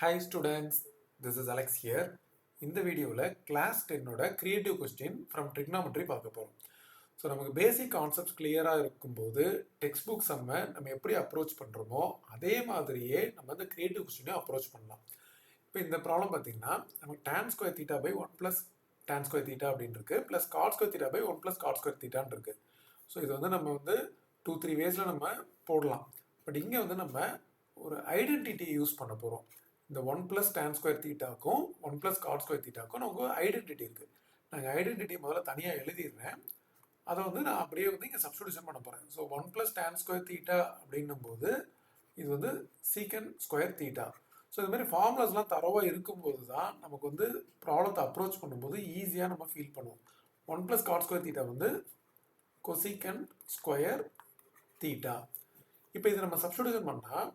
Hi students, this is Alex here. இந்த வீடியோவில் class 10ஓட கிரியேட்டிவ் கொஸ்டின் ஃப்ரம் ட்ரிக்னாமெட்ரி பார்க்க போகிறோம். ஸோ நமக்கு பேசிக் கான்செப்ட்ஸ் கிளியராக இருக்கும்போது டெக்ஸ்ட் புக் செம்மை நம்ம எப்படி அப்ரோச் பண்ணுறோமோ அதே மாதிரியே நம்ம வந்து கிரியேட்டிவ் கொஸ்டினையும் அப்ரோச் பண்ணலாம். இப்போ இந்த ப்ராப்ளம் பார்த்தீங்கன்னா நமக்கு tan square theta by 1 plus tan square theta அப்படின்னு இருக்கு, plus cot square theta by 1 plus cot square தீட்டான்னு இருக்கு. ஸோ இது வந்து நம்ம வந்து 2-3 வேஸில் நம்ம போடலாம். பட் இங்கே வந்து நம்ம ஒரு ஐடென்டிட்டி யூஸ் பண்ண போகிறோம். இந்த 1 ப்ளஸ் டேன் ஸ்கொயர் தீட்டாக்கும் 1 ப்ளஸ் காட் ஸ்கொயர் தீட்டாக்கும் நமக்கு ஐடென்டிட்டி இருக்குது. நாங்கள் ஐடென்டிட்டி முதல்ல தனியாக எழுதிடுறேன். அதை வந்து நான் அப்படியே வந்து இங்கே சப்ஸ்டிடியூஷன் பண்ண போகிறேன். So 1 plus tan square theta அப்படின்னும் போது இது வந்து சீக்கன் ஸ்கொயர் தீட்டா. ஸோ இது மாதிரி ஃபார்முலாஸ்லாம் தரவாக இருக்கும்போது தான் நமக்கு வந்து ப்ராப்ளத்தை அப்ரோச் பண்ணும்போது ஈஸியாக நம்ம ஃபீல் பண்ணுவோம். 1 ப்ளஸ் காட் ஸ்கொயர் தீட்டா வந்து கொசிகன் ஸ்கொயர் தீட்டா. இப்போ இதை நம்ம சப்ஸ்டிடியூஷன் பண்ணால்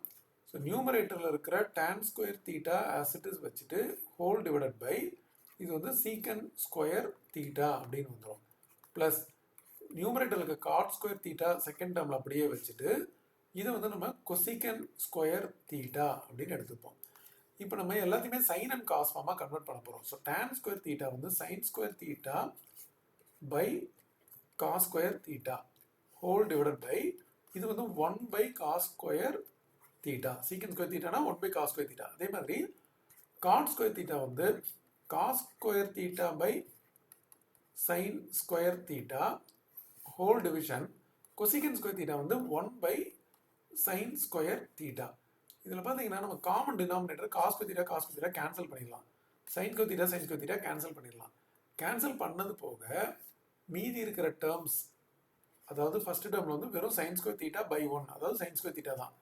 ஸோ நியூமரேட்டரில் இருக்கிற tan square theta as it is வச்சுட்டு ஹோல் டிவைடட் பை இது வந்து சீக்கன் ஸ்கொயர் தீட்டா அப்படின்னு வந்துடும். ப்ளஸ் நியூமரேட்டரில் இருக்க காட் ஸ்கொயர் தீட்டா செகண்ட் டேர்மில் அப்படியே வச்சுட்டு இதை வந்து நம்ம கொசிகன் ஸ்கொயர் தீட்டா அப்படின்னு எடுத்துப்போம். இப்போ நம்ம எல்லாத்தையுமே சைன் அண்ட் காஸ் ஃபார்மாக கன்வெர்ட் பண்ண போகிறோம். ஸோ டேன் ஸ்கொயர் தீட்டா வந்து sine square theta by cos square theta whole divided by இது வந்து 1 by cos square theta. Secant square தீட்டானா 1 பை காஸ் ஸ்கொயர் தீட்டா. அதே மாதிரி காட் ஸ்கொயர் தீட்டா வந்து cos square theta by sine square theta whole division cosecant square theta வந்து 1 by sine square theta. இதில் பார்த்தீங்கன்னா நம்ம common denominator cos square theta cancel பண்ணிடலாம். Sign square theta cancel பண்ணிடலாம். Cancel பண்ணது போக மீதி இருக்கிற டேர்ம்ஸ், அதாவது ஃபர்ஸ்ட் டேர்மில் வந்து வெறும் சைன் ஸ்கொயர் தீட்டா பை 1, அதாவது சைன் ஸ்கொயர் தீட்டா தான்.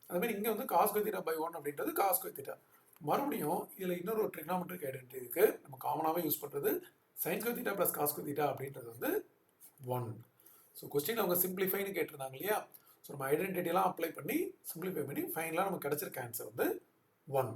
அதுமாதிரி இங்கே வந்து காஸ் ஸ்கொயர் தீட்டா பை 1 அப்படின்றது காஸ் ஸ்கொயர் தீட்டா. மறுபடியும் இதில் இன்னொரு ட்ரிக்னாமெட்ரிக் ஐடென்டிட்டி இருக்குது, நம்ம காமனாகவே யூஸ் பண்ணுறது sine square theta plus cos square theta அப்படின்றது வந்து 1. ஸோ கொஸ்டின் அவங்க சிம்பிளிஃபைன்னு கேட்டிருந்தாங்க இல்லையா? ஸோ நம்ம ஐடென்டிட்டியெல்லாம் அப்ளை பண்ணி சிம்பிளிஃபை பண்ணி ஃபைனலாக நமக்கு கிடச்சிருக்க ஆன்சர் வந்து 1.